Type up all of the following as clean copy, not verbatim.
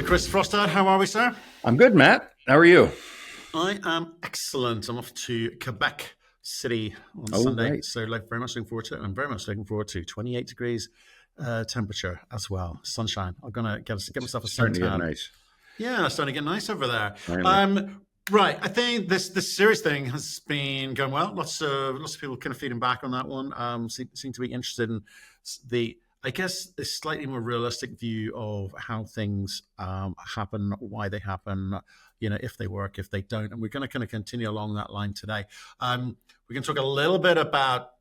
Chris Frostad. How are we, sir? I'm good, Matt. How are you? I am excellent. I'm off to Quebec City on Oh, Sunday, right. so very much looking forward to it. I'm very much looking forward to 28 degrees temperature as well, sunshine. I'm gonna get myself a Starting to get suntan. nice. Yeah, it's starting to get nice over there. Finally. Right. I think this series thing has been going well. Lots of people kind of feeding back on that one. Seem to be interested in I guess a slightly more realistic view of how things happen, why they happen, if they work, if they don't. And we're going to kind of continue along that line today. We can talk a little bit about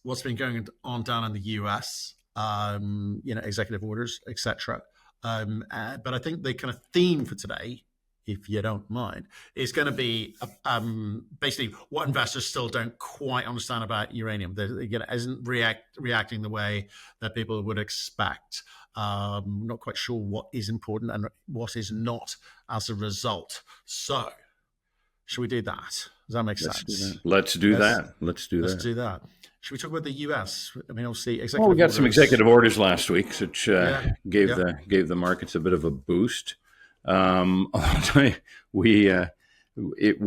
what's been going on down in the US, executive orders, etc. But I think the kind of theme for today, if you don't mind, is going to be basically what investors still don't quite understand about uranium. That isn't reacting the way that people would expect. Not quite sure what is important and what is not as a result. So, should we do that? Does that make sense? Let's do that. Let's do that. Should we talk about the US? I mean, obviously, we got some executive orders last week, which gave the markets a bit of a boost. We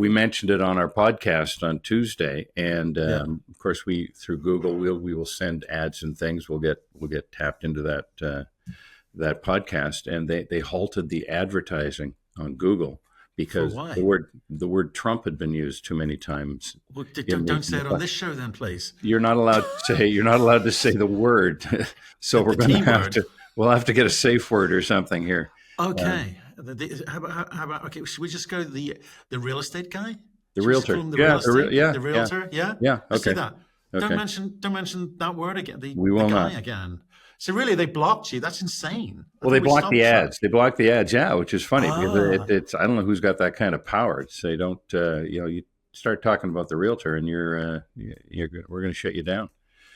mentioned it on our podcast on Tuesday, and of course, through Google we will send ads and things. We'll get tapped into that podcast, and they halted the advertising on Google because the word Trump had been used too many times. Well, don't say it on this show, then, please. You're not allowed to say the word, so we'll have to get a safe word or something here. Okay. How about? Okay, should we just go the real estate guy? The realtor. The realtor. Yeah. Okay. Let's do that. Okay. Don't mention that word again. We will not again. So really, they blocked you. That's insane. Well, they blocked the ads. They blocked the ads. Yeah, which is funny because it's. I don't know who's got that kind of power to say don't. You start talking about the realtor, and we're going to shut you down.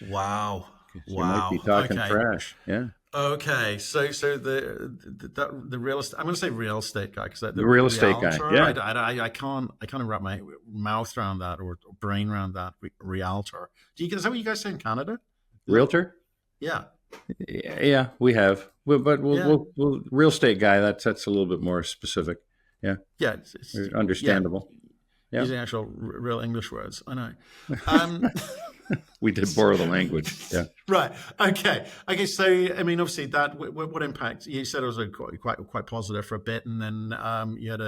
Wow. You might be talking trash. Yeah. Okay, so the real estate. I'm going to say real estate guy because the real estate guy. Yeah, I can't wrap my mouth around that or brain around that. Realtor. Is that what you guys say in Canada? Realtor. Yeah. Yeah, we have. But we'll real estate guy. That's a little bit more specific. Yeah. Yeah. It's understandable. Yeah. Using actual real English words. I know. We did borrow the language. Yeah. Right. Okay. So, I mean, obviously, that what impact? You said it was quite positive for a bit, and then you had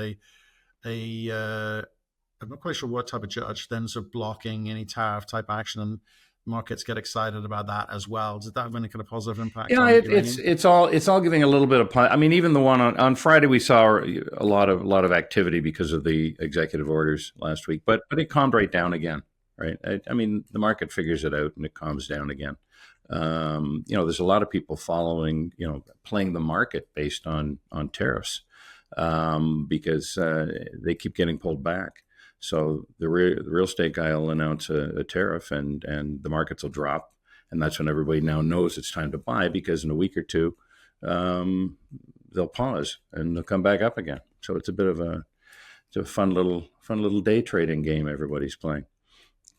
I'm not quite sure what type of judge then sort of blocking any tariff type action, and markets get excited about that as well. Does that have any kind of positive impact? Yeah, it's all giving a little bit of. I mean, even the one on Friday, we saw a lot of activity because of the executive orders last week, but it calmed right down again. Right. I mean, the market figures it out and it calms down again. There's a lot of people playing the market based on tariffs because they keep getting pulled back. So the real estate guy will announce a tariff and the markets will drop. And that's when everybody now knows it's time to buy because in a week or two, they'll pause and they'll come back up again. So it's a bit of a fun little day trading game everybody's playing.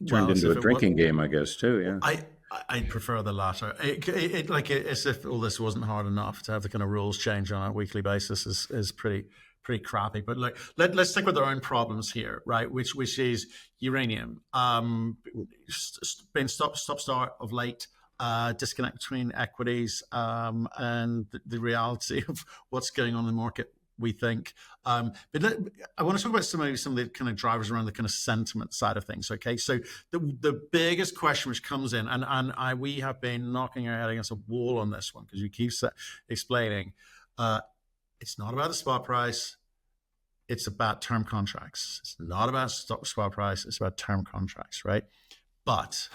Turned into a drinking game, I guess, too. Yeah, I prefer the latter. As if all this wasn't hard enough to have the kind of rules change on a weekly basis is pretty crappy. But look, let's stick with our own problems here, right? Which is uranium. Been stop-start of late. Disconnect between equities and the reality of what's going on in the market. We think, but I want to talk about some of the kind of drivers around the kind of sentiment side of things. Okay, so the biggest question which comes in, and we have been knocking our head against a wall on this one because you keep explaining, it's not about the spot price, it's about term contracts. It's not about spot price, it's about term contracts, right? But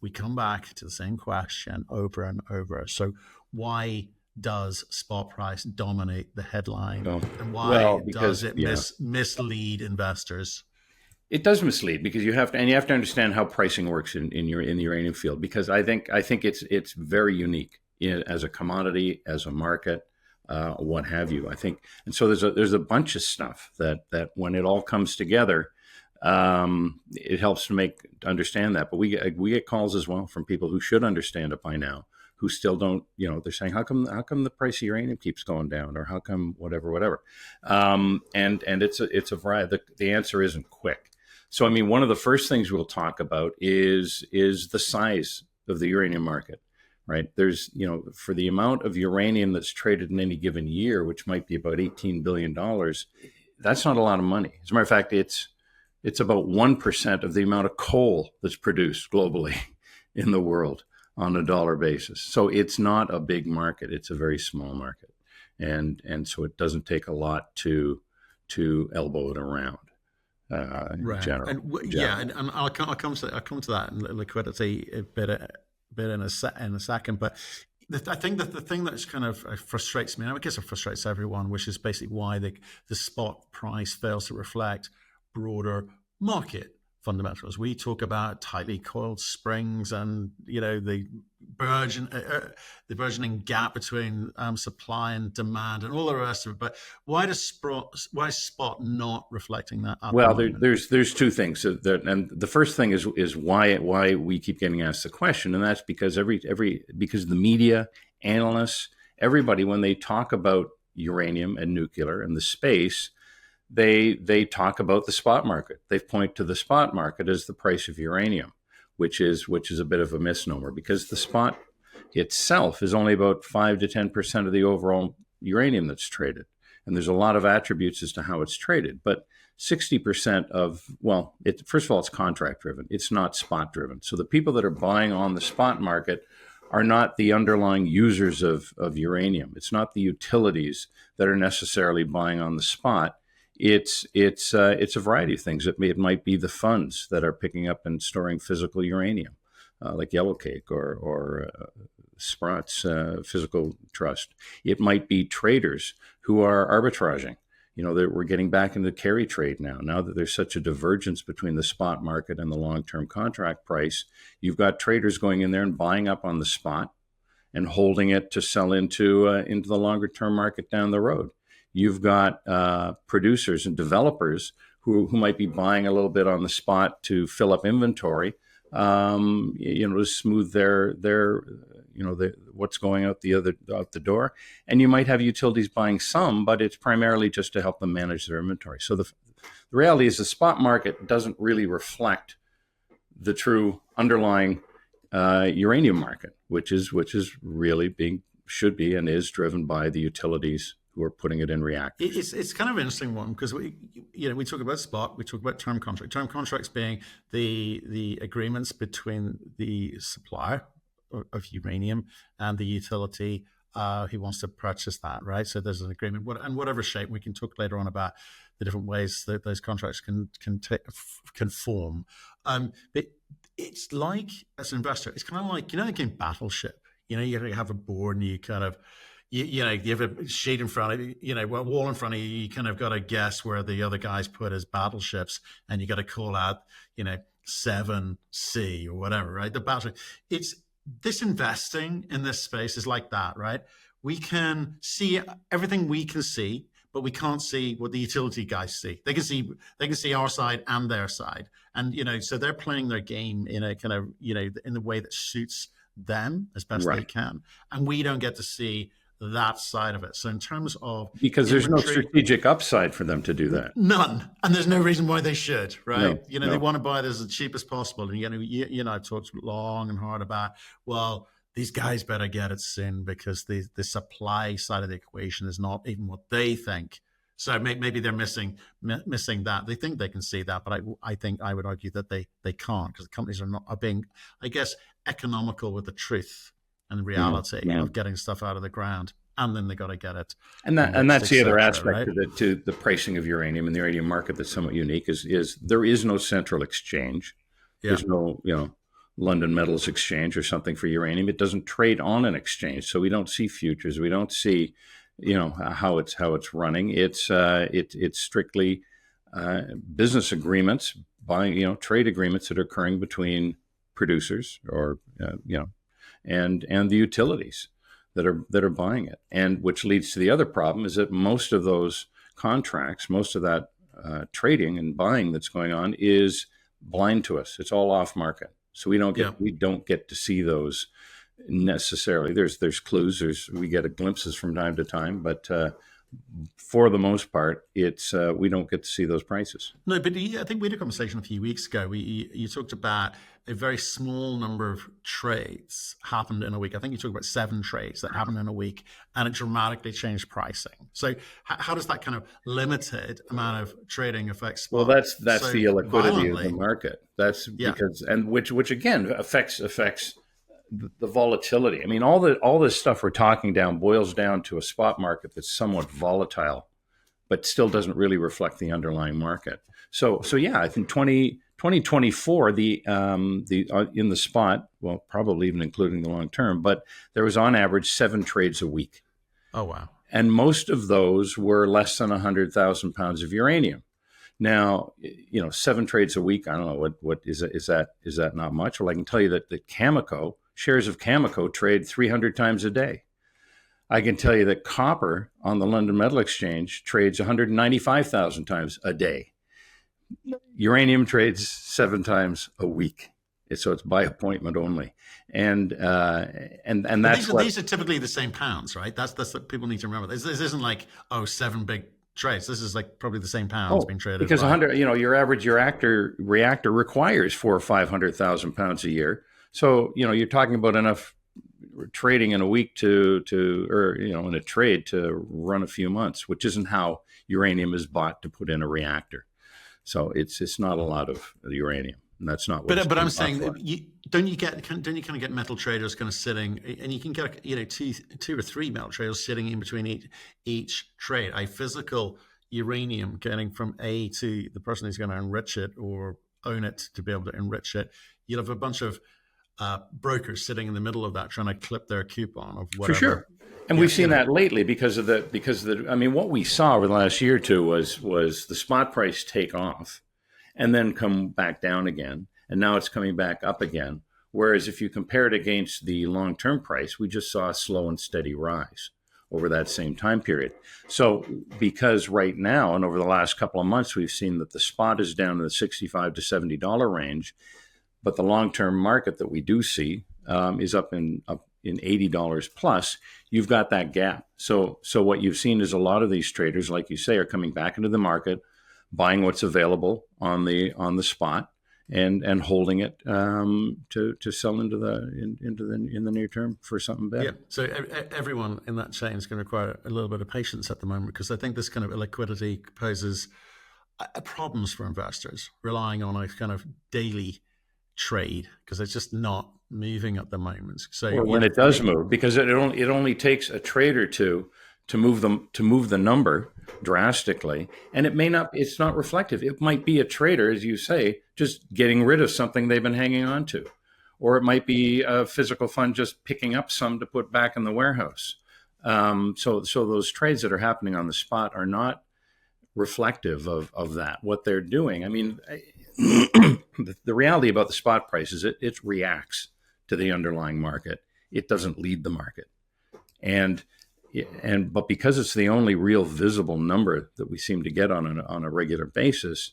we come back to the same question over and over. So why does spot price dominate the headline, and why does it mislead investors? It does mislead because you have to understand how pricing works in the uranium field. Because I think it's very unique as a commodity, as a market, what have you. I think, and so there's a bunch of stuff that when it all comes together, it helps to understand that. But we get calls as well from people who should understand it by now, who still don't, they're saying, how come the price of uranium keeps going down, or how come whatever. And it's a variety. The answer isn't quick. So, I mean, one of the first things we'll talk about is the size of the uranium market, right? There's, for the amount of uranium that's traded in any given year, which might be about $18 billion, that's not a lot of money. As a matter of fact, it's about 1% of the amount of coal that's produced globally in the world on a dollar basis. So it's not a big market. It's a very small market. And so it doesn't take a lot to elbow it around. Right. General. And I'll come to that in liquidity a bit in a second. But I think that the thing that kind of frustrates me, and I guess it frustrates everyone, which is basically why the spot price fails to reflect broader market fundamentals. We talk about tightly coiled springs and the burgeoning gap between supply and demand and all the rest of it. But why is spot not reflecting that? Well, there's two things, and the first thing is why we keep getting asked the question, and that's because because the media, analysts, everybody, when they talk about uranium and nuclear and the space, they talk about the spot market. They point to the spot market as the price of uranium, which is a bit of a misnomer, because the spot itself is only about 5 to 10% of the overall uranium that's traded. And there's a lot of attributes as to how it's traded. But 60% first of all, it's contract driven. It's not spot driven. So the people that are buying on the spot market are not the underlying users of uranium. It's not the utilities that are necessarily buying on the spot. It's a variety of things. It might be the funds that are picking up and storing physical uranium, like Yellowcake or Sprott's Physical Trust. It might be traders who are arbitraging. We're getting back into the carry trade now that there's such a divergence between the spot market and the long-term contract price. You've got traders going in there and buying up on the spot and holding it to sell into the longer-term market down the road. You've got producers and developers who might be buying a little bit on the spot to fill up inventory, to smooth their what's going out the door. And you might have utilities buying some, but it's primarily just to help them manage their inventory. So the reality is the spot market doesn't really reflect the true underlying uranium market, which is really should be and is driven by the utilities who are putting it in reactors. It's kind of an interesting one, because we talk about spot, we talk about term contracts being the agreements between the supplier of uranium and the utility who wants to purchase that, right? So there's an agreement, and whatever shape. We can talk later on about the different ways that those contracts can form. But it's like, as an investor, it's kind of like the game Battleship. You have a board and you kind of you have a sheet in front of you, a wall in front of you. You kind of got to guess where the other guys put his battleships, and you got to call out, 7C or whatever, right? The battle. It's this investing in this space is like that, right? We can see everything we can see, but we can't see what the utility guys see. They can see our side and their side, and so they're playing their game in a kind of in the way that suits them as best they can, and we don't get to see that side of it. So in terms of because there's no strategic upside for them to do that, none, and there's no reason why they should, right? No. They want to buy this as cheap as possible, and I've talked long and hard about, well, these guys better get it soon, because the supply side of the equation is not even what they think. So maybe they're missing that. They think they can see that, but I think I would argue that they can't, because the companies are being, I guess, economical with the truth and the reality of getting stuff out of the ground, and then they got to get it. And that's the other aspect of it, to the pricing of uranium and the uranium market that's somewhat unique is there is no central exchange. There's no London Metals Exchange or something for uranium. It doesn't trade on an exchange, so we don't see futures. We don't see how it's running. It's strictly business agreements, buying trade agreements that are occurring between producers or and the utilities that are buying it, and which leads to the other problem is that most of those contracts, most of that trading and buying that's going on is blind to us. It's all off market, so we don't get to see those necessarily. There's clues. We get glimpses from time to time, but for the most part, it's we don't get to see those prices. No, but I think we had a conversation a few weeks ago. You talked about a very small number of trades happened in a week. I think you talked about 7 trades that happened in a week, and it dramatically changed pricing. So how does that kind of limited amount of trading affect spot? Well, that's so the illiquidity violently? of the market. That's Yeah. because, and which again affects the volatility. I mean, all this stuff we're talking down boils down to a spot market that's somewhat volatile, but still doesn't really reflect the underlying market. So yeah, I think 2024, the in the spot, well, probably even including the long term, but there was on average 7 trades a week. Oh, wow. And most of those were less than 100,000 pounds of uranium. Now, 7 trades a week. I don't know what is that not much? Well, I can tell you that the Cameco shares of Cameco trade 300 times a day. I can tell you that copper on the London Metal Exchange trades 195,000 times a day. Uranium trades 7 times a week. So it's by appointment only, and that's these are typically the same pounds, right? That's what people need to remember. This isn't like 7 big trades. This is like probably the same pounds being traded. Because 100, your average reactor requires 400,000 or 500,000 pounds a year. So you're talking about enough trading in a week or in a trade to run a few months, which isn't how uranium is bought to put in a reactor. So it's not a lot of uranium. And that's not what. But I'm saying, don't you kind of get metal traders kind of sitting, and you can get two or three metal traders sitting in between each trade. A physical uranium getting from A to the person who's going to enrich it or own it to be able to enrich it. You'll have a bunch of brokers sitting in the middle of that trying to clip their coupon of whatever. For sure. And we've seen that lately because of the. I mean, what we saw over the last year or two was the spot price take off, and then come back down again, and now it's coming back up again. Whereas if you compare it against the long-term price, we just saw a slow and steady rise over that same time period. So because right now and over the last couple of months, we've seen that the spot is down in the $65 to $70 range, but the long-term market that we do see is up in $80 plus. You've got that gap. So what you've seen is a lot of these traders, like you say, are coming back into the market, buying what's available on the spot, and holding it to sell in the near term for something better. Yeah. So everyone in that chain is going to require a little bit of patience at the moment, because I think this kind of illiquidity poses problems for investors relying on a kind of daily trade, because it's just not moving at the moment. So when it does move, because it only takes a trade or two to move the number drastically, and it's not reflective. It might be a trader, as you say, just getting rid of something they've been hanging on to, or it might be a physical fund just picking up some to put back in the warehouse. So those trades that are happening on the spot are not reflective of that, what they're doing. I mean, the reality about the spot price is it reacts to the underlying market. It doesn't lead the market, but because it's the only real visible number that we seem to get on a regular basis,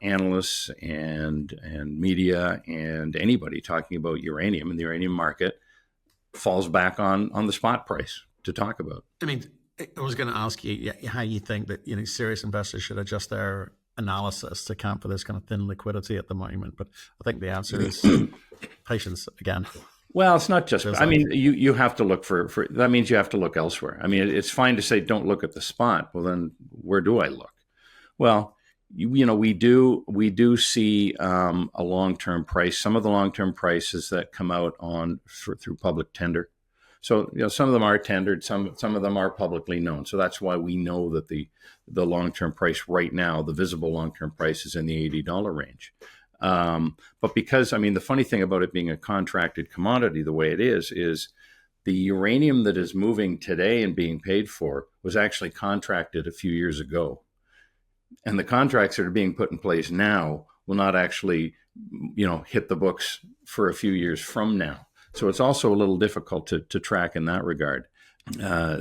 analysts and media and anybody talking about uranium and the uranium market falls back on the spot price to talk about. I mean, I was going to ask you how you think that serious investors should adjust their analysis to account for this kind of thin liquidity at the moment, but I think the answer is patience again. Well, it's not just. I mean, you have to look for. That means you have to look elsewhere. I mean, it's fine to say don't look at the spot. Well, then where do I look? Well, we do see a long-term price. Some of the long-term prices that come out through public tender. So some of them are tendered. Some of them are publicly known. So that's why we know that the long-term price right now, the visible long-term price, is in the $80 range. But because, I mean, the funny thing about it being a contracted commodity the way it is the uranium that is moving today and being paid for was actually contracted a few years ago. And the contracts that are being put in place now will not actually, hit the books for a few years from now. So it's also a little difficult to track in that regard.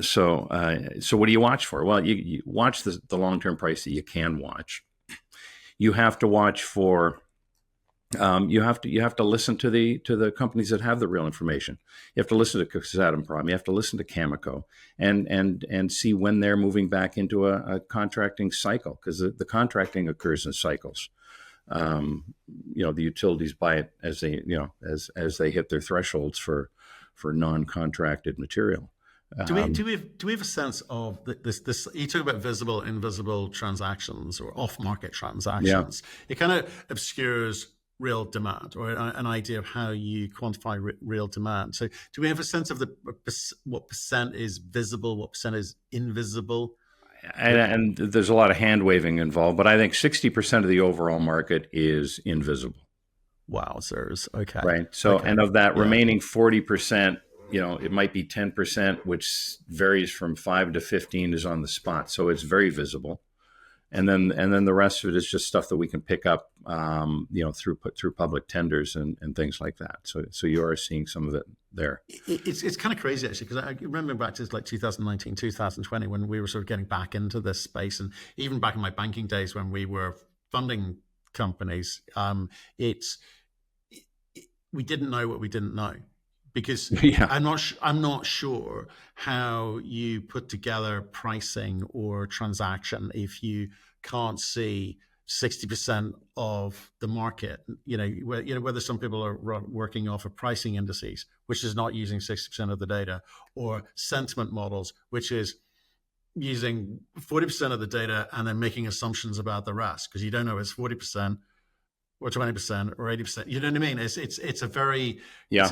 So what do you watch for? Well, you watch the long-term price that you can watch. You have to watch for You have to listen to the companies that have the real information. You have to listen to Kazatomprom. You have to listen to Cameco, and see when they're moving back into a contracting cycle, because the contracting occurs in cycles. Um, the utilities buy it as they hit their thresholds for non-contracted material. Do we have a sense of this? You talk about visible, invisible transactions or off-market Yeah. transactions. It kind of obscures real demand, or an idea of how you quantify real demand. So, do we have a sense of what percent is visible, what percent is invisible? And there's a lot of hand waving involved, but I think 60% of the overall market is invisible. Wowzers. Okay. Right. So, Okay. and of that Yeah. remaining 40%, it might be 10%, which varies from 5 to 15 is on the spot. So it's very visible. And then the rest of it is just stuff that we can pick up, through public tenders and things like that. So you are seeing some of it there. It's kind of crazy, actually, because I remember back to like 2019, 2020, when we were sort of getting back into this space, and even back in my banking days when we were funding companies, it's we didn't know what we didn't know, because Yeah. I'm not sure how you put together pricing or transaction if you can't see 60% of the market. Whether some people are working off of pricing indices, which is not using 60% of the data, or sentiment models, which is using 40% of the data and then making assumptions about the rest, because you don't know if it's 40% or 20% or 80%. You know what I mean? It's a very Yeah.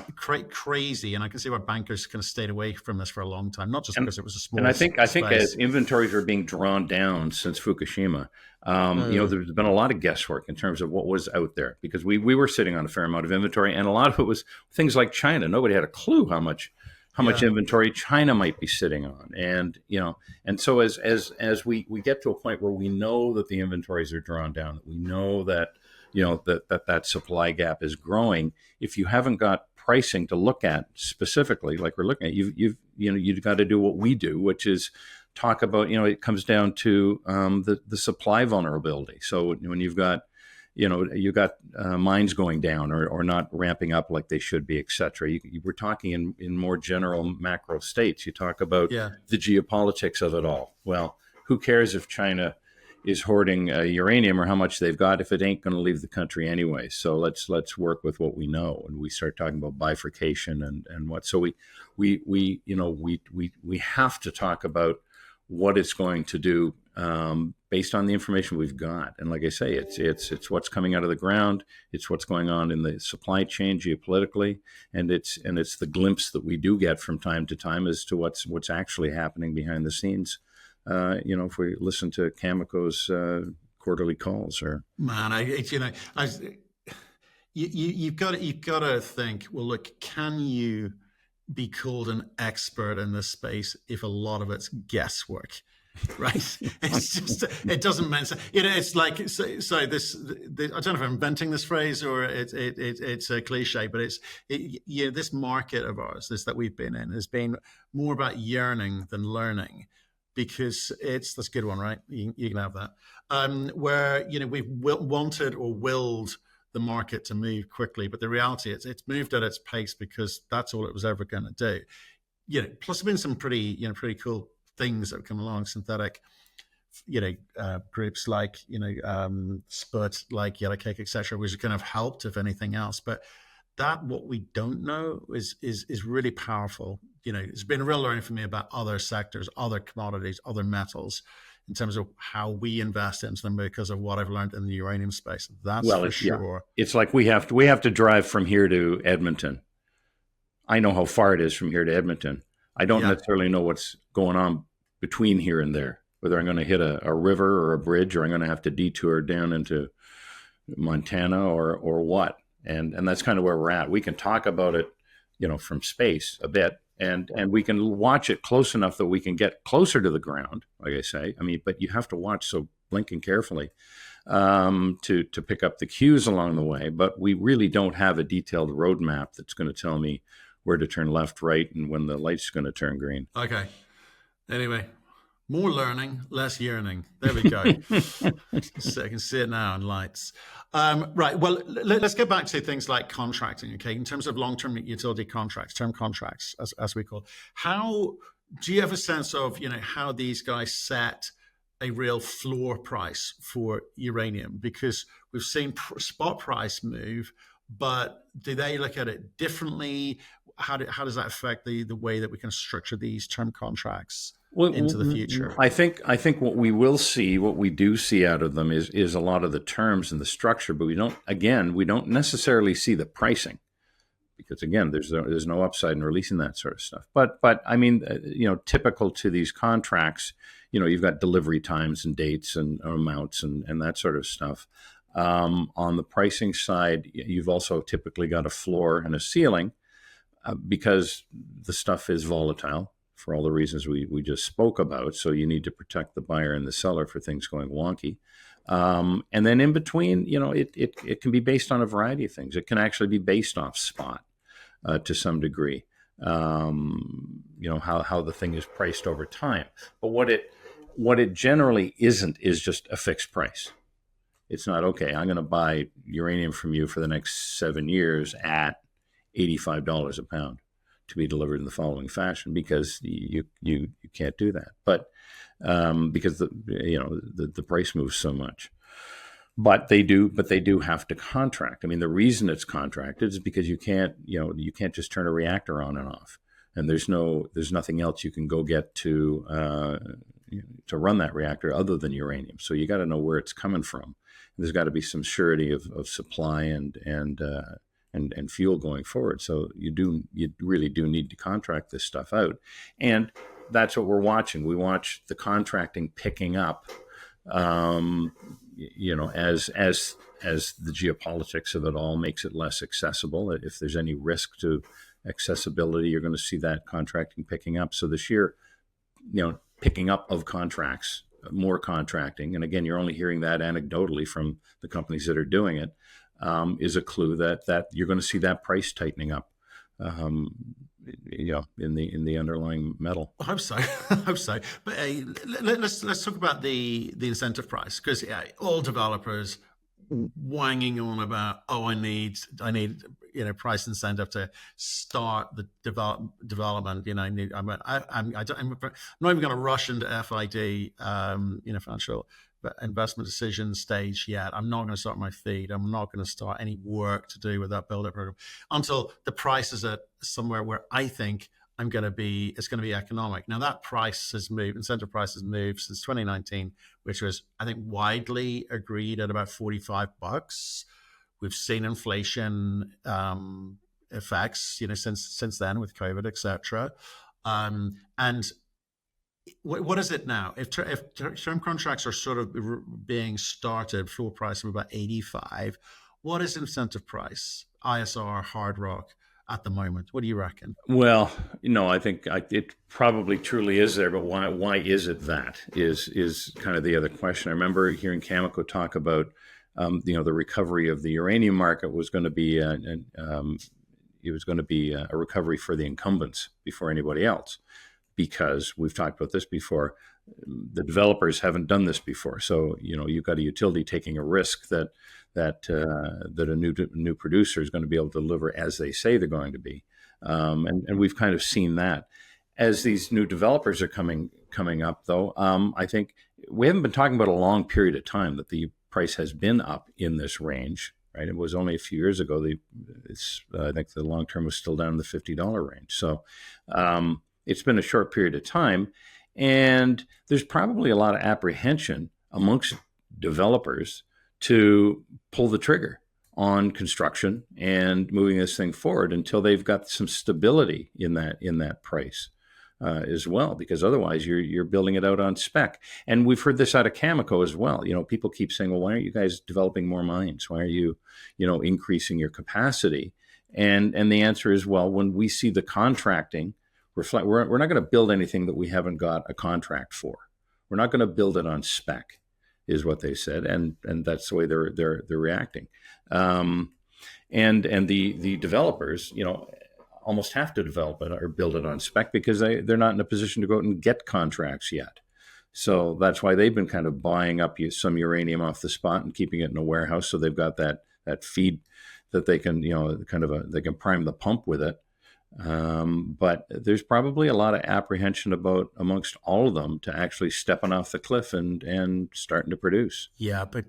crazy, and I can see why bankers kind of stayed away from this for a long time, not just And because it was a small and I think as space. inventories are being drawn down since Fukushima, Mm, there's been a lot of guesswork in terms of what was out there, because we were sitting on a fair amount of inventory, and a lot of it was things like China. Nobody had a clue how much yeah. inventory China might be sitting on, and so as we get to a point where we know that the inventories are drawn down, that we know that that supply gap is growing. If you haven't got pricing to look at specifically, like we're looking at, you've got to do what we do, which is talk about, it comes down to the supply vulnerability. So when you've got mines going down, or not ramping up like they should be, et cetera. We're talking in more general macro states. You talk about Yeah. the geopolitics of it all. Well, who cares if China is hoarding uranium or how much they've got if it ain't going to leave the country anyway? So let's work with what we know, and we start talking about bifurcation and what. So we have to talk about what it's going to do, based on the information we've got. And like I say, it's what's coming out of the ground, it's what's going on in the supply chain geopolitically, and it's the glimpse that we do get from time to time as to what's actually happening behind the scenes. If we listen to Cameco's quarterly calls, or Man, you've got to think. Well, look, can you be called an expert in this space if a lot of it's guesswork? Right? It doesn't make sense. It's like, so this I don't know if I'm inventing this phrase or it's a cliche, but this market of ours, this that we've been in, has been more about yearning than learning, because that's a good one, right? You can have that. Where we've wanted or willed the market to move quickly, but the reality is it's moved at its pace because that's all it was ever going to do. Plus there've been some pretty cool things that have come along, synthetic, groups like Sput, like Yellow Cake, etc., which kind of helped, if anything else. But that what we don't know is really powerful. It's been a real learning for me about other sectors, other commodities, other metals, in terms of how we invest into them, because of what I've learned in the uranium space. That's well, for sure. it's like we have to drive from here to Edmonton. I know how far it is from here to Edmonton. I don't Yeah. necessarily know what's going on between here and there, whether I'm going to hit a river or a bridge, or I'm going to have to detour down into Montana, or what. And that's kind of where we're at. We can talk about it, from space a bit, and we can watch it close enough that we can get closer to the ground, like I say. I mean, but you have to watch, so blinking carefully, to pick up the cues along the way. But we really don't have a detailed roadmap that's going to tell me where to turn left, right, and when the light's going to turn green. Okay. Anyway, More learning, less yearning. There we go. So I can see it now in lights. Right. Well, let's get back to things like contracting. Okay, in terms of long-term utility contracts, term contracts, as we call. How do you have a sense of how these guys set a real floor price for uranium? Because we've seen spot price move, but do they look at it differently? How does that affect the way that we can structure these term contracts into the future? I think what we do see out of them is a lot of the terms and the structure, but we don't necessarily see the pricing, because again, there's no upside in releasing that sort of stuff. But I mean, typical to these contracts, you've got delivery times and dates and amounts and that sort of stuff. On the pricing side, you've also typically got a floor and a ceiling, because the stuff is volatile for all the reasons we just spoke about. So you need to protect the buyer and the seller for things going wonky. And then in between, it can be based on a variety of things. It can actually be based off spot to some degree, how the thing is priced over time. But what it generally isn't is just a fixed price. It's not, okay, I'm going to buy uranium from you for the next 7 years at $85 a pound to be delivered in the following fashion, because you can't do that. But because the price moves so much. But they do have to contract. I mean, the reason it's contracted is because you can't just turn a reactor on and off, and there's nothing else you can go get to run that reactor other than uranium. So you got to know where it's coming from. There's got to be some surety of supply and fuel going forward. So you really do need to contract this stuff out, and that's what we're watching. We watch the contracting picking up, as the geopolitics of it all makes it less accessible. If there's any risk to accessibility, you're going to see that contracting picking up. So this year, picking up of contracts, more contracting, and again, you're only hearing that anecdotally from the companies that are doing it, is a clue that you're going to see that price tightening up, in the underlying metal. I hope so. I hope so. But let's talk about the incentive price, because all developers wanging on about, I need price incentive to start the development. I'm not even going to rush into FID, financial investment decision stage yet. I'm not going to start my feed. I'm not going to start any work to do with that build-up program until the price is at somewhere where I think it's going to be economic. Now that price has moved, incentive price has moved since 2019, which was, I think, widely agreed at about $45. We've seen inflation effects, since then with COVID, etc. And what is it now? If term contracts are sort of being started, floor price of about 85, what is incentive price, ISR, hard rock at the moment? What do you reckon? Well, I think it probably truly is there, but why is it that is kind of the other question. I remember hearing Cameco talk about the recovery of the uranium market was going to be a recovery for the incumbents before anybody else, because we've talked about this before. The developers haven't done this before, so you've got a utility taking a risk that a new producer is going to be able to deliver as they say they're going to be, and we've kind of seen that as these new developers are coming up. Though I think we haven't been talking about a long period of time that the price has been up in this range, right? It was only a few years ago. I think the long term was still down in the $50 range. So it's been a short period of time, and there's probably a lot of apprehension amongst developers to pull the trigger on construction and moving this thing forward until they've got some stability in that price. As well, because otherwise you're building it out on spec. And we've heard this out of Cameco as well. People keep saying, well, why aren't you guys developing more mines? Why are you, increasing your capacity? And the answer is, well, when we see the contracting reflect, we're not going to build anything that we haven't got a contract for. We're not going to build it on spec, is what they said, and that's the way they're reacting. And the developers, almost have to develop it or build it on spec because they're not in a position to go out and get contracts yet. So that's why they've been kind of buying up some uranium off the spot and keeping it in a warehouse. So they've got that feed that they can, they can prime the pump with it. But there's probably a lot of apprehension amongst all of them to actually stepping off the cliff and starting to produce. Yeah, but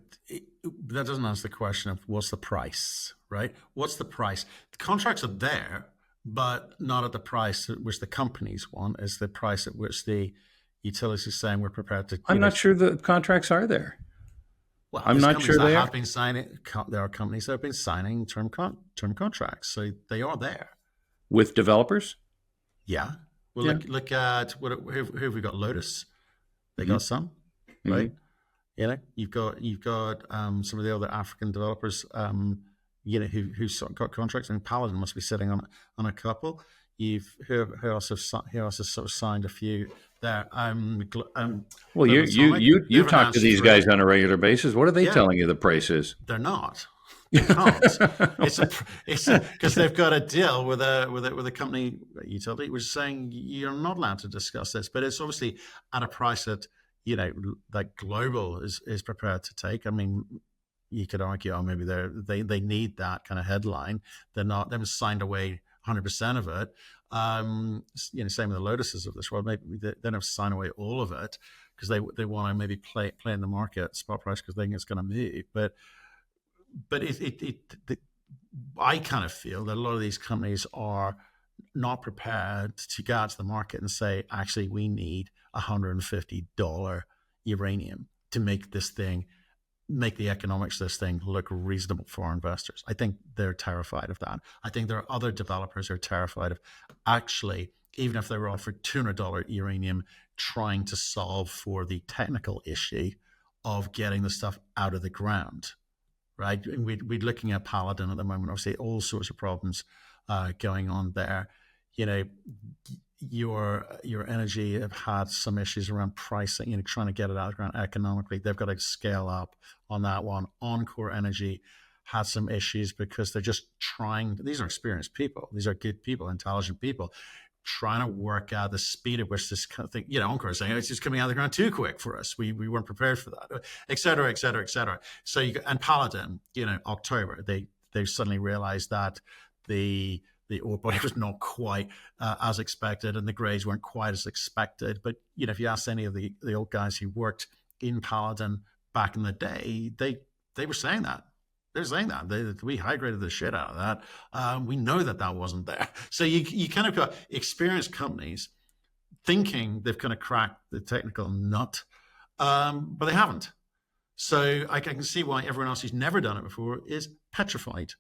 that doesn't answer the question of what's the price, right? What's the price? The contracts are there, but not at the price at which the companies want. It's the price at which the utilities are saying we're prepared to. I'm not sure the contracts are there. Well, I'm there's not companies sure that they have are. been signing. There are companies that have been signing term contracts, so they are there. With developers? Yeah. Well, Yeah. look at who have we got? Lotus. They Mm-hmm. got some, right? Mm-hmm. You've got some of the other African developers, who've got contracts. I mean, Paladin must be sitting on a couple. Who also sort of signed a few there. Well, Global Atomic, you they've talk to announced these three. guys on a regular basis. What are they Yeah, telling you the price is? they're not. They can't. It's because they've got a deal with a company utility, which is saying you're not allowed to discuss this, but it's obviously at a price that that Global is prepared to take. I mean, you could argue, oh, maybe they need that kind of headline. They haven't signed away 100% of it. Same with the Lotuses of this world. Maybe they don't have to sign away all of it because they want to maybe play in the market spot price because they think it's going to move, but I kind of feel that a lot of these companies are not prepared to go out to the market and say, actually, we need $150 uranium to make the economics of this thing look reasonable for our investors. I think they're terrified of that. I think there are other developers who are terrified of actually, even if they were offered $200 uranium, trying to solve for the technical issue of getting the stuff out of the ground. Right, and we're looking at Paladin at the moment. Obviously, all sorts of problems going on there. Your energy have had some issues around pricing. Trying to get it out of the ground economically. They've got to scale up on that one. Encore Energy had some issues because they're just trying. These are experienced people. These are good people, intelligent people, trying to work out the speed at which this kind of thing, Encore is saying it's just coming out of the ground too quick for us. We weren't prepared for that, et cetera, et cetera, et cetera. So and Paladin, October, they suddenly realized that the ore body was not quite as expected, and the grades weren't quite as expected. But if you ask any of the old guys who worked in Paladin back in the day, they were saying that. They're saying that we high graded the shit out of that. We know that wasn't there. So you kind of got experienced companies thinking they've kind of cracked the technical nut, but they haven't. So I can see why everyone else who's never done it before is petrified.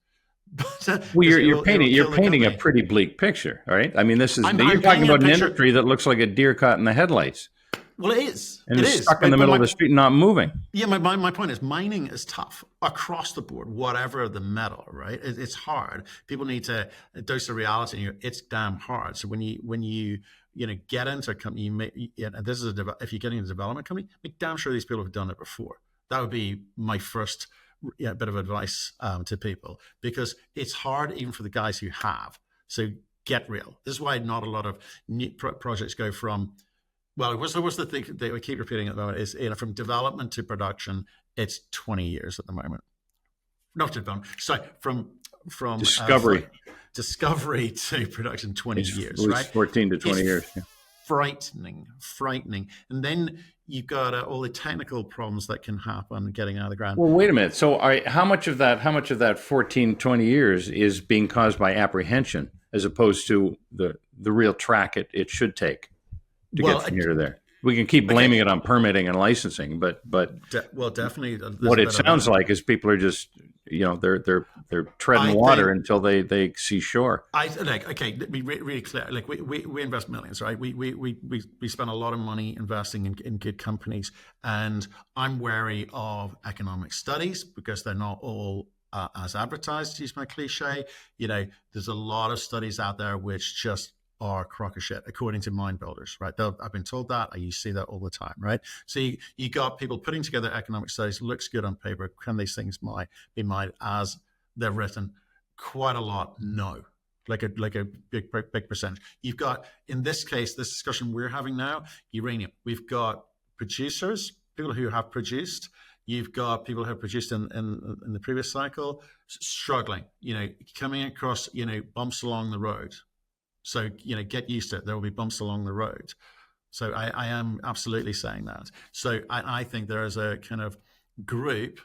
Well, you're painting a pretty bleak picture, all right? I mean, you're talking about an industry that looks like a deer caught in the headlights. Well, it is. And it's stuck in the middle of the street, not moving. Yeah, my point is mining is tough across the board, whatever the metal, right? It's hard. People need to dose the reality. It's damn hard. So when you get into a company, if you get into a development company, make damn sure these people have done it before. That would be my first bit of advice to people, because it's hard even for the guys who have. So get real. This is why not a lot of new projects go from. Well, what's the thing that we keep repeating at the moment is, from development to production, it's 20 years at the moment. Not development, sorry, from discovery to production, 20 years, right? 14 to 20 years. Yeah. Frightening. And then you've got all the technical problems that can happen getting out of the ground. Well, wait a minute. So how much of that 14, 20 years is being caused by apprehension as opposed to the real track it should take to get from here to there? We can keep blaming it on permitting and licensing, but definitely. What it sounds like is people are just they're treading water until they see shore. Let me be really clear. Like we invest millions, right? We spend a lot of money investing in good companies, and I'm wary of economic studies because they're not all as advertised. To use my cliche, there's a lot of studies out there which just are crock of shit, according to mind builders, right? I've been told that. You see that all the time, right? So you got people putting together economic studies, looks good on paper. Can these things be mined as they're written? Quite a lot, no. Like a big percentage. You've got, in this case, this discussion we're having now, uranium. We've got producers, people who have produced. You've got people who have produced in the previous cycle struggling, coming across, bumps along the road. So, get used to it. There will be bumps along the road. So I am absolutely saying that. So I think there is a kind of group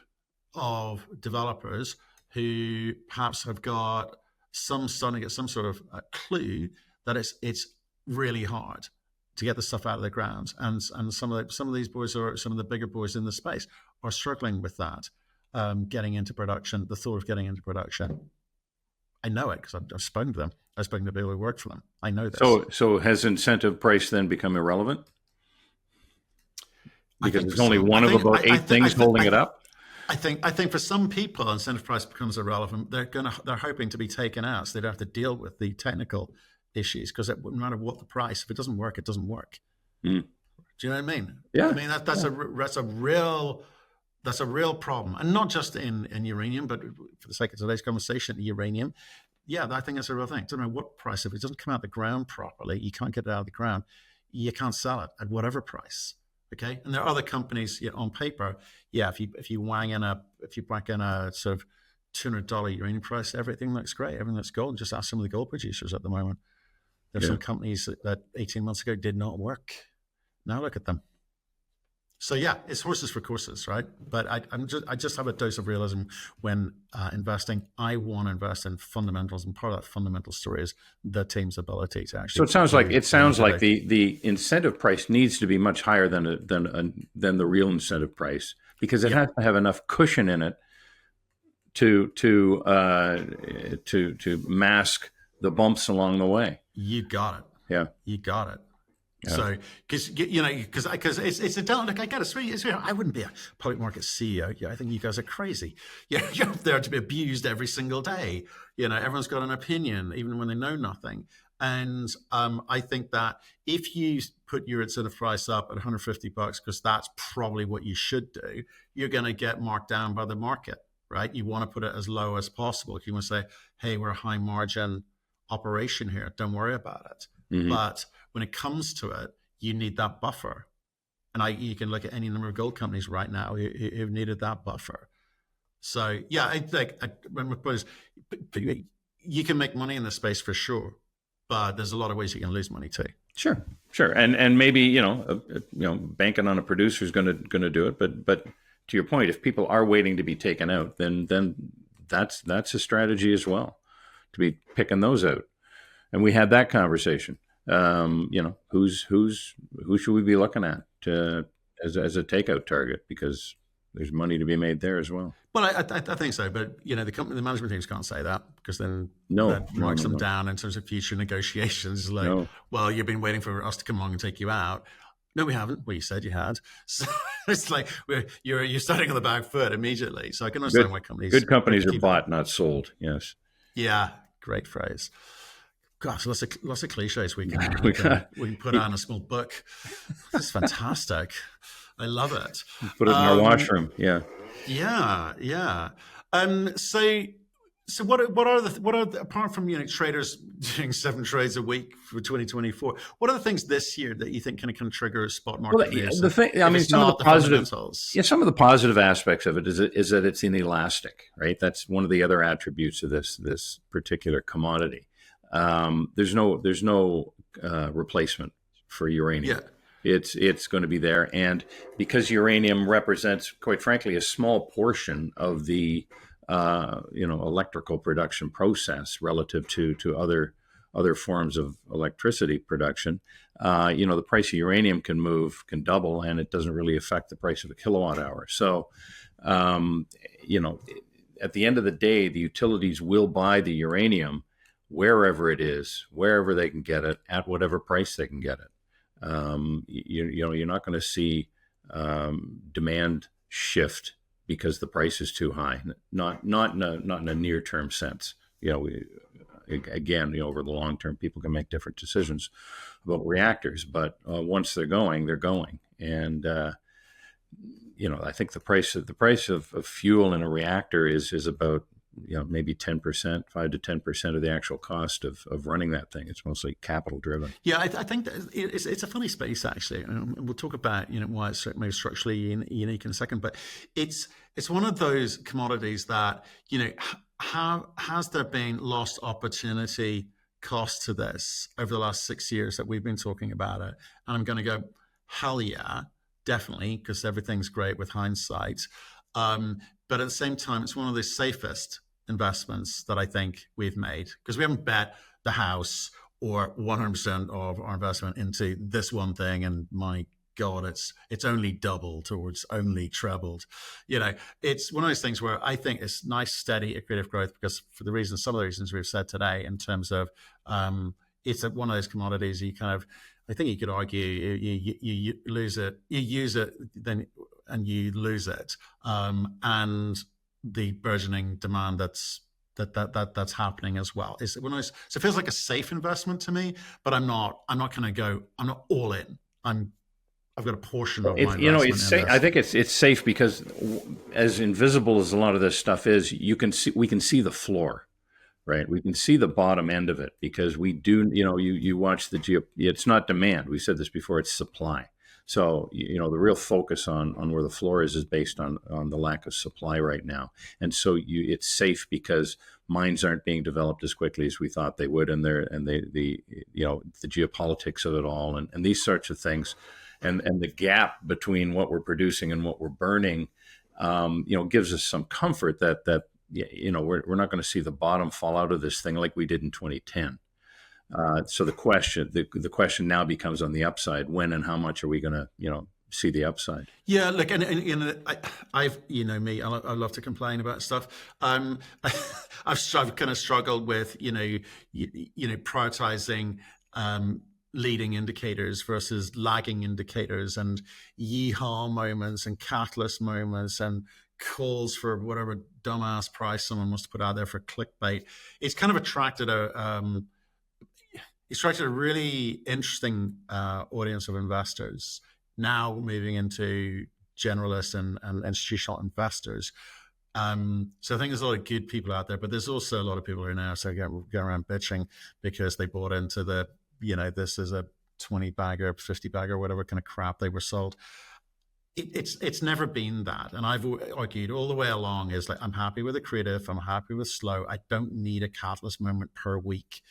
of developers who perhaps have got starting to get some sort of clue that it's really hard to get the stuff out of the ground, and some of these boys, or some of the bigger boys in the space, are struggling with that, getting into production. The thought of getting into production, I know it because I've spoken to them. I've spoken to people who work for them. I know this. So has incentive price then become irrelevant? Because there's only one of about eight things holding it up. I think for some people, incentive price becomes irrelevant. They're hoping to be taken out, so they don't have to deal with the technical issues, because no matter what the price, if it doesn't work, it doesn't work. Do you know what I mean? Yeah. I mean that's a real problem, and not just in uranium, but for the sake of today's conversation, uranium. Yeah, I think that's a real thing. It doesn't matter what price. If it doesn't come out of the ground properly, you can't get it out of the ground. You can't sell it at whatever price. Okay, and there are other companies on paper. Yeah, if you whack in a sort of $200 uranium price, everything looks great. Everything looks gold. Just ask some of the gold producers at the moment. There's some companies that 18 months ago did not work. Now look at them. So yeah, it's horses for courses, right? But I just have a dose of realism when investing. I want to invest in fundamentals, and part of that fundamental story is the team's ability to actually. So it sounds like the incentive price needs to be much higher than the real incentive price, because it has to have enough cushion in it to mask the bumps along the way. You got it. Yeah, you got it. Yeah. So, because it's a talent. Look, I got to. I wouldn't be a public market CEO. Yeah, I think you guys are crazy. You're up there to be abused every single day. Everyone's got an opinion, even when they know nothing. And I think that if you put your incentive price up at $150, because that's probably what you should do, you're going to get marked down by the market, right? You want to put it as low as possible. If you want to say, "Hey, we're a high margin operation here. Don't worry about it." Mm-hmm. But when it comes to it, you need that buffer. And you can look at any number of gold companies right now who've needed that buffer. So yeah, I think you can make money in this space for sure, but there's a lot of ways you can lose money too. Sure. And maybe, banking on a producer is going to do it. But to your point, if people are waiting to be taken out, then that's a strategy as well, to be picking those out. And we had that conversation. Who should we be looking at as a takeout target? Because there's money to be made there as well. Well, I think so, but the management teams can't say that, because then that marks them down in terms of future negotiations. Well, you've been waiting for us to come along and take you out. No, we haven't. Well, you said you had. So it's like you're starting on the back foot immediately. So I can understand why good companies are bought, not sold. Yes. Yeah, great phrase. Gosh, lots of cliches we can put on a small book. This is fantastic. I love it. Put it in our washroom. Yeah. Yeah. So what are apart from traders doing 7 trades a week for 2024? What are the things this year that you think can trigger a spot market? Some of the positive aspects of it is that it's inelastic, right? That's one of the other attributes of this particular commodity. There's no replacement for uranium. Yeah. It's going to be there, and because uranium represents, quite frankly, a small portion of the electrical production process relative to other forms of electricity production, the price of uranium can double, and it doesn't really affect the price of a kilowatt hour. So, at the end of the day, the utilities will buy the uranium wherever it is, wherever they can get it, at whatever price they can get it. You're not going to see demand shift because the price is too high. Not in a near term sense. Over the long term, people can make different decisions about reactors, but once they're going, and I think the price of fuel in a reactor is about maybe 10%, 5 to 10% of the actual cost of running that thing. It's mostly capital driven. Yeah, I think that it's a funny space actually, and we'll talk about why it's maybe structurally unique in a second. But it's one of those commodities that has there been lost opportunity cost to this over the last 6 years that we've been talking about it? And I'm going to go, hell yeah, definitely, because everything's great with hindsight. But at the same time, it's one of the safest investments that I think we've made, because we haven't bet the house or 100% of our investment into this one thing, and my God, it's only doubled or it's only trebled. It's one of those things where I think it's nice, steady, accretive growth, because for some of the reasons we've said today, in terms of it's one of those commodities I think you could argue you lose it, you use it, then and you lose it, and the burgeoning demand that's happening as well. So it feels like a safe investment to me, but I'm not all in. I've got a portion of my investment. It's safe. I think it's safe because, as invisible as a lot of this stuff is, we can see the floor, right? We can see the bottom end of it, because we do. You watch it's not demand. We said this before. It's supply. So, the real focus on where the floor is based on the lack of supply right now. And so it's safe because mines aren't being developed as quickly as we thought they would. And the geopolitics of it all and these sorts of things, and the gap between what we're producing and what we're burning, gives us some comfort that we're not going to see the bottom fall out of this thing like we did in 2010. So the question now becomes on the upside: when and how much are we going to, see the upside? Yeah, look, and I've me, I love to complain about stuff. I've kind of struggled with prioritizing leading indicators versus lagging indicators, and yeehaw moments and catalyst moments and calls for whatever dumbass price someone wants to put out there for clickbait. It's kind of attracted a really interesting audience of investors, now moving into generalists and institutional investors. So I think there's a lot of good people out there, but there's also a lot of people who are now going around bitching because they bought into this is a 20 bagger, 50 bagger, whatever kind of crap they were sold. It's never been that. And I've argued all the way along is like, I'm happy with accretive, I'm happy with slow. I don't need a catalyst moment per week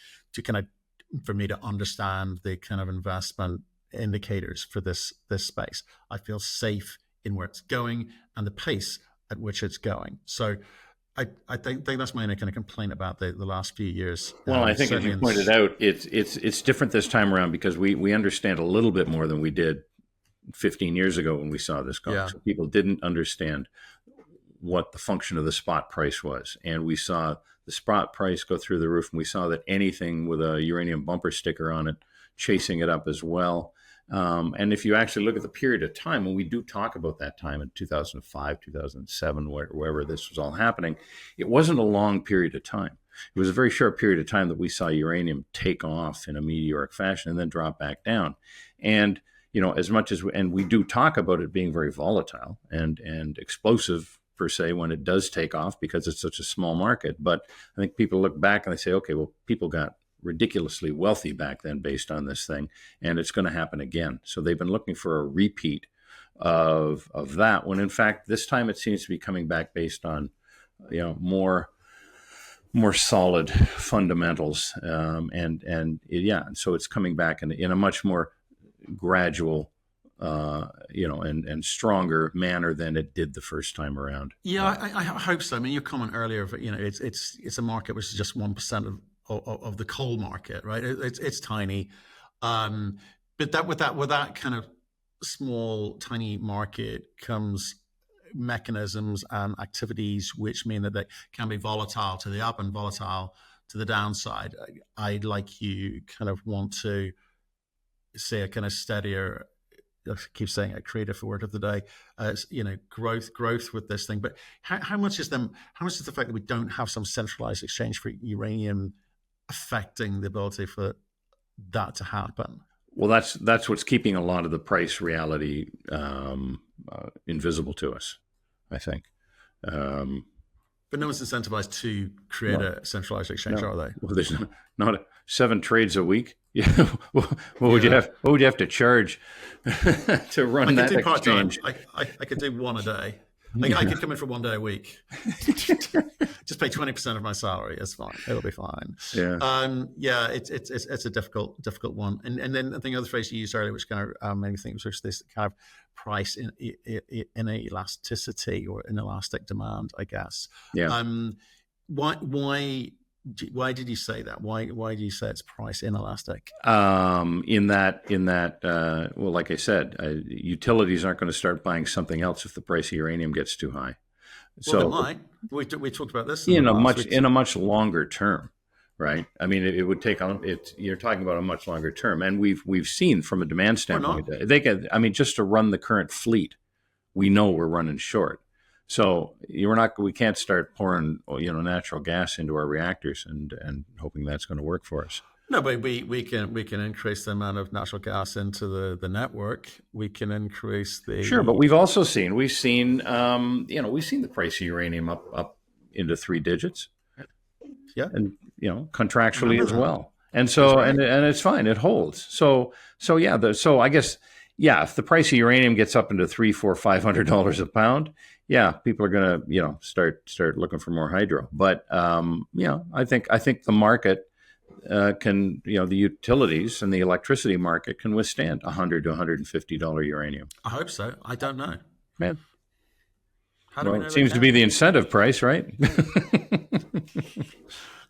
for me to understand the kind of investment indicators for this space. I feel safe in where it's going and the pace at which it's going. So I think that's my only kind of complaint about the last few years. Well, I think, as you pointed out, it's different this time around because we understand a little bit more than we did 15 years ago when we saw this going. Yeah. So people didn't understand what the function of the spot price was. And we saw the spot price go through the roof, and we saw that anything with a uranium bumper sticker on it, chasing it up as well. And if you actually look at the period of time, when we do talk about that time in 2005, 2007, wherever this was all happening, it wasn't a long period of time. It was a very short period of time that we saw uranium take off in a meteoric fashion and then drop back down. And as much as we do talk about it being very volatile and explosive per se when it does take off because it's such a small market. But I think people look back and they say, okay, well, people got ridiculously wealthy back then based on this thing, and it's going to happen again. So they've been looking for a repeat of that, when in fact this time it seems to be coming back based on more solid fundamentals, and so it's coming back in a much more gradual and stronger manner than it did the first time around. Yeah, I hope so. I mean, your comment earlier of it's a market which is just 1% of the coal market, right? It's tiny, but with that kind of small, tiny market comes mechanisms and activities which mean that they can be volatile to the up and volatile to the downside. I'd like you kind of want to say a kind of steadier, I keep saying a creative word of the day, growth with this thing. But how much is the fact that we don't have some centralized exchange for uranium affecting the ability for that to happen? Well, that's what's keeping a lot of the price reality invisible to us, I think. But no one's incentivized to create No, a centralized exchange, no. are they? Well, there's not 7 trades a week. Yeah. What would you have? What would you have to charge to run I could that do part time. exchange? I could do one a day. I could come in for 1 day a week. Just pay 20% of my salary. It's fine. It'll be fine. Yeah. Yeah. It's a difficult one. And then I think the other phrase you used earlier, which kind of made me think, was this kind of price in elasticity or inelastic demand, I guess. Yeah. Why did you say that? Why do you say it's price inelastic? In that, well, like I said, utilities aren't going to start buying something else if the price of uranium gets too high. Well, they might. We talked about this in a much longer term, right? I mean, it would take on it. You're talking about a much longer term, and we've seen from a demand standpoint, they get. I mean, just to run the current fleet, we know we're running short. So we can't start pouring, natural gas into our reactors and hoping that's going to work for us. No, but we can increase the amount of natural gas into the network. We can increase the Sure, but we've seen the price of uranium up into 3 digits. Yeah, and contractually as well. And so and it's fine, it holds. So I guess if the price of uranium gets up into $300, $400, $500 a pound, people are going to start looking for more hydro. But I think the market can, the utilities and the electricity market can withstand $100 to $150 uranium. I hope so. I don't know, man. How do we know it seems to be the incentive price, right?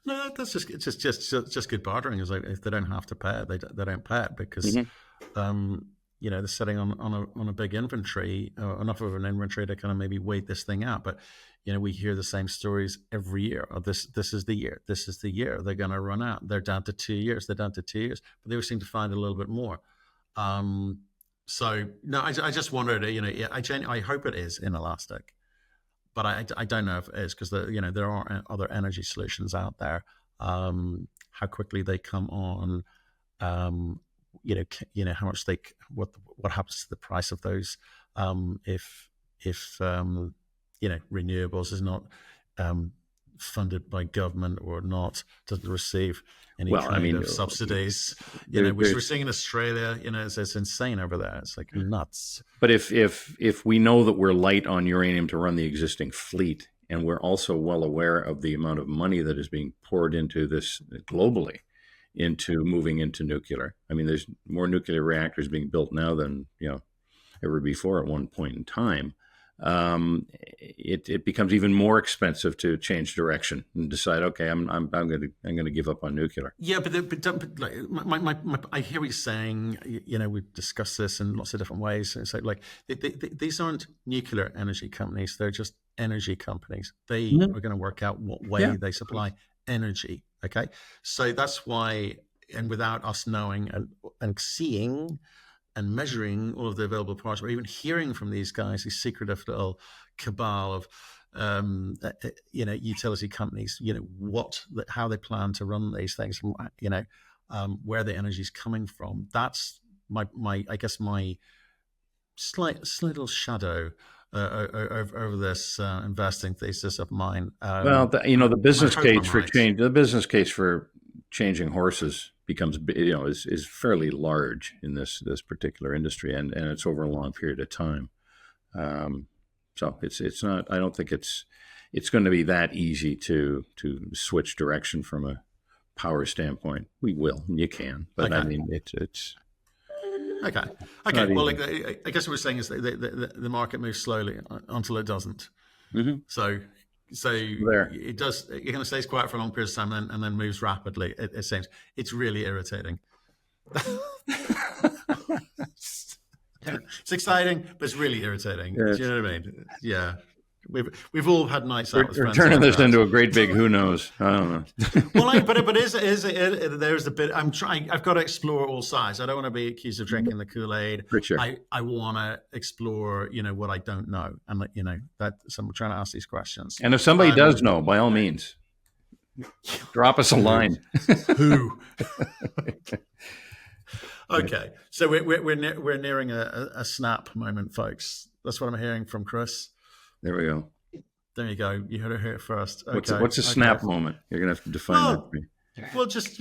No, that's just good bartering. Is like if they don't have to pay it, they don't pay it because they're sitting on a big inventory, enough of an inventory to kind of maybe wait this thing out. But we hear the same stories every year. Oh, this is the year. This is the year they're going to run out. They're down to 2 years. They're down to 2 years. But they always seem to find a little bit more. So no, I just wondered. I hope it is inelastic. But I don't know if it is because there are other energy solutions out there. How quickly they come on, how much what happens to the price of those if renewables is not funded by government or doesn't receive any of subsidies, which we're seeing in Australia, it's insane over there. It's like nuts. But if we know that we're light on uranium to run the existing fleet, and we're also well aware of the amount of money that is being poured into this globally, into moving into nuclear. I mean, there's more nuclear reactors being built now than ever before at one point in time. It becomes even more expensive to change direction and decide, okay, I'm going to give up on nuclear. Yeah, but I hear what you're saying. We've discussed this in lots of different ways. It's like these aren't nuclear energy companies; they're just energy companies. They are going to work out what way they supply energy. Okay, so that's why, and without us knowing and seeing and measuring all of the available parts, or even hearing from these guys, these secretive little cabal of, utility companies, how they plan to run these things, where the energy is coming from. That's my slight little shadow over this investing thesis of mine. The business case for changing horses becomes, is fairly large in this particular industry, and it's over a long period of time. So it's not. I don't think it's going to be that easy to switch direction from a power standpoint. We will, and you can, but I mean it's. Okay. Well, I guess what we're saying is the market moves slowly until it doesn't. Mm-hmm. So it does. It kind of stays quiet for a long period of time and then moves rapidly. It seems it's really irritating. It's exciting, but it's really irritating. Yes. Do you know what I mean? Yeah. We've all had nights out with friends. We're turning this into a great big who knows. I don't know. Well, but there's a bit. I'm trying. I've got to explore all sides. I don't want to be accused of drinking the Kool-Aid. For sure. I want to explore, what I don't know, and so I'm trying to ask these questions. And if somebody does know, by all means, drop us a line. Who? Okay, so we're nearing a snap moment, folks. That's what I'm hearing from Chris. There we go. There you go. You heard it here first. Okay. What's a snap moment? You're gonna have to define that for me. Well, just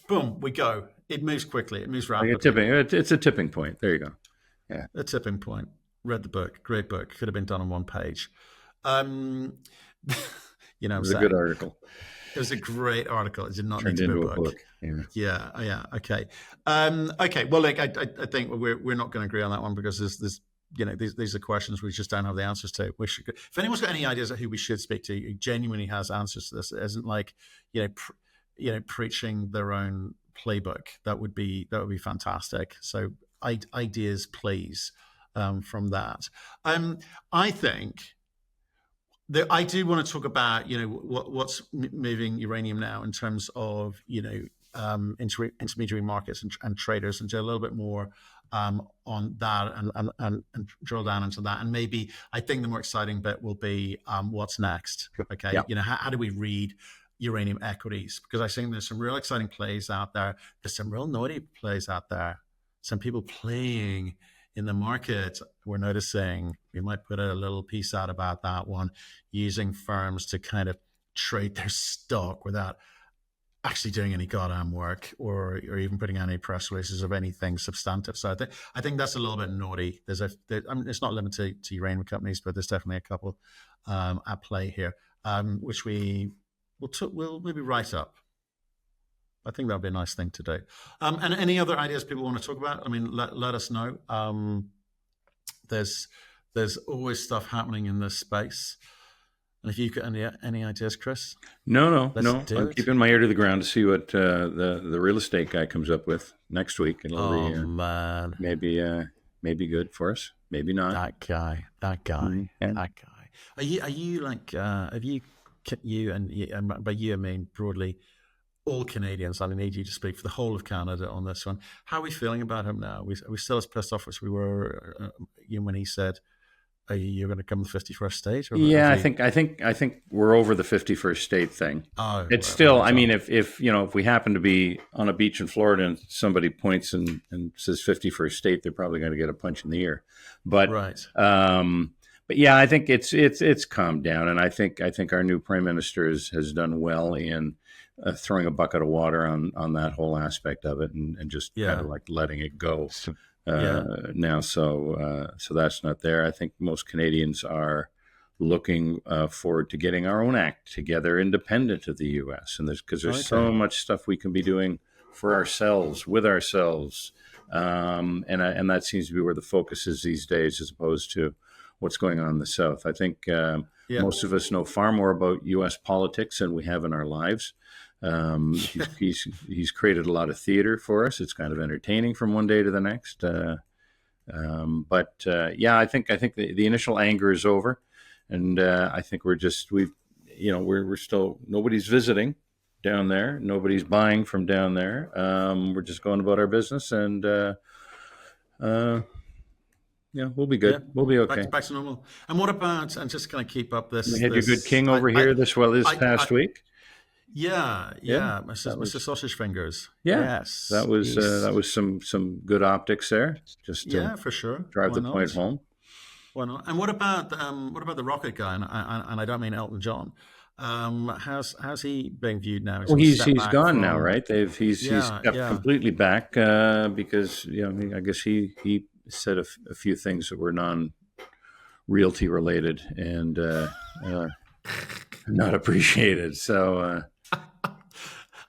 boom, we go. It moves quickly. It moves Like rapidly. it's a tipping point. There you go. Yeah. A tipping point. Read the book. Great book. Could have been done on one page. It was a good article. It was a great article. It did not Turned need to be into a book. Yeah. Okay. Okay. Well, I think we're not going to agree on that one because there's these are questions we just don't have the answers to. If anyone's got any ideas of who we should speak to, who genuinely has answers to this, it isn't like preaching their own playbook. That would be fantastic. So ideas, please, from that. I think I do want to talk about what's moving uranium now in terms of intermediary markets and traders, and do a little bit more on that and drill down into that. And maybe I think the more exciting bit will be what's next. Okay, yeah. How do we read uranium equities? Because I think there's some real exciting plays out there. There's some real naughty plays out there. Some people playing in the market. We're noticing. We might put a little piece out about that one, using firms to kind of trade their stock without actually doing any goddamn work or even putting any press releases of anything substantive. So I think that's a little bit naughty. It's not limited to uranium companies, but there's definitely a couple at play here, which we'll maybe write up. I think that'd be a nice thing to do. And any other ideas people want to talk about? I mean, let us know. There's always stuff happening in this space. And if you've got any ideas, Chris? No. I'm keeping my ear to the ground to see what the real estate guy comes up with next week. It'll be, man, maybe good for us. Maybe not. That guy. Mm-hmm. That guy. Are you like? Have you and by you I mean broadly all Canadians? I need you to speak for the whole of Canada on this one. How are we feeling about him now? Are we still as pissed off as we were when he said, "Are you going to come to the 51st state?" Or yeah, I think we're over the 51st state thing. It's still. I mean, if we happen to be on a beach in Florida and somebody points and says 51st state, they're probably going to get a punch in the ear. But right. But yeah, I think it's calmed down, and I think our new prime minister has done well in throwing a bucket of water on that whole aspect of it, and just kind of like letting it go now. So that's not there. I think most Canadians are looking forward to getting our own act together, independent of the U.S. And there's so much stuff we can be doing for ourselves, with ourselves, and that seems to be where the focus is these days, as opposed to what's going on in the South. I think most of us know far more about U.S. politics than we have in our lives. He's created a lot of theater for us. It's kind of entertaining from one day to the next. But I think the initial anger is over, and I think we're still, nobody's visiting down there, nobody's buying from down there. We're just going about our business, and we'll be good. Yeah, we'll be okay. Back to normal. And what about, and just kind of keep up this... We had your good king over here this past week. Yeah. Mr. Sausage Fingers. Yeah. Yes. That was some good optics there. Just for sure. Drive the point home. Why not? And what about the rocket guy? And I don't mean Elton John. How's he being viewed now? Well, he's gone now, right? He's stepped completely back because I guess he said a few things that were non-realty related and not appreciated. So,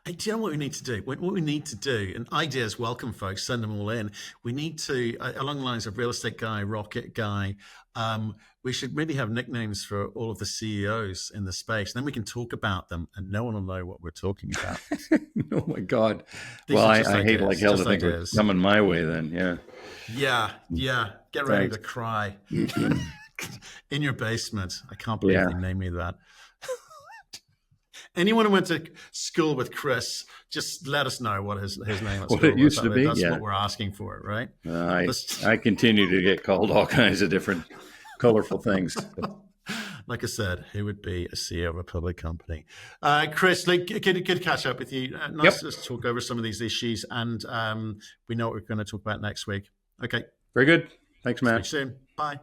do you know what we need to do? What we need to do, and ideas welcome, folks. Send them all in. We need to, along the lines of real estate guy, rocket guy. We should maybe have nicknames for all of the CEOs in the space. Then we can talk about them, and no one will know what we're talking about. Oh my God! I hate like hell to think it's coming my way. Then, yeah. Get ready to cry in your basement. I can't believe they named me that. Anyone who went to school with Chris, just let us know what his name is. What it used to be. That's what we're asking for, right? I continue to get called all kinds of different colorful things. Like I said, who would be a CEO of a public company? Chris, good to catch up with you. Nice to talk over some of these issues, and we know what we're going to talk about next week. Okay. Very good. Thanks, Matt. See you soon. Bye.